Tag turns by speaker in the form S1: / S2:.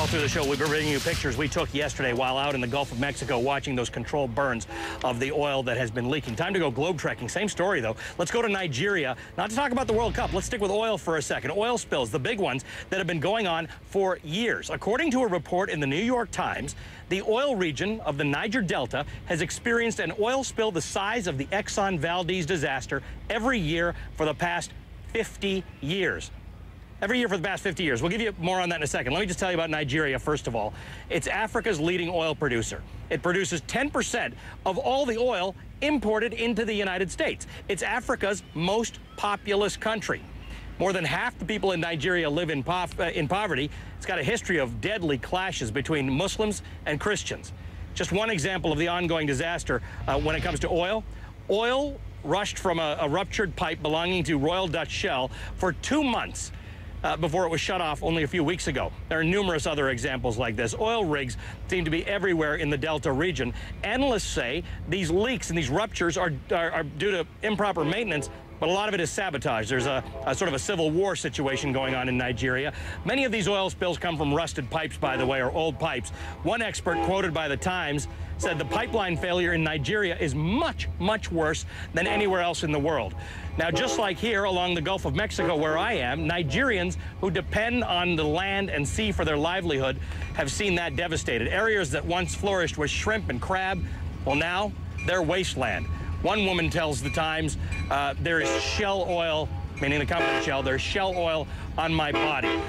S1: All through the show, we've been bringing you pictures we took yesterday while out in the Gulf of Mexico watching those controlled burns of the oil that has been leaking. Time to go globe trekking. Same story, though. Let's go to Nigeria. Not to talk about the World Cup. Let's stick with oil for a second. Oil spills, the big ones that have been going on for years. According to a report in the New York Times, the oil region of the Niger Delta has experienced an oil spill the size of the Exxon Valdez disaster every year for the past 50 years. Every year for the past 50 years. We'll give you more on that in a second. Let me just tell you about Nigeria, first of all. It's Africa's leading oil producer. It produces 10% of all the oil imported into the United States. It's Africa's most populous country. More than half the people in Nigeria live in poverty. It's got a history of deadly clashes between Muslims and Christians. Just one example of the ongoing disaster when it comes to oil. Oil rushed from a ruptured pipe belonging to Royal Dutch Shell for 2 months. Before it was shut off only a few weeks ago. There are numerous other examples like this. Oil rigs seem to be everywhere in the Delta region. Analysts say these leaks and these ruptures are due to improper maintenance, but a lot of it is sabotage. There's a sort of a civil war situation going on in Nigeria. Many of these oil spills come from rusted pipes, by the way, or old pipes. One expert quoted by the Times said the pipeline failure in Nigeria is much, much worse than anywhere else in the world. Now, just like here along the Gulf of Mexico where I am, Nigerians who depend on the land and sea for their livelihood have seen that devastated. Areas that once flourished with shrimp and crab, well, now they're wasteland. One woman tells the Times, there is shell oil, meaning the company Shell, there's shell oil on my body.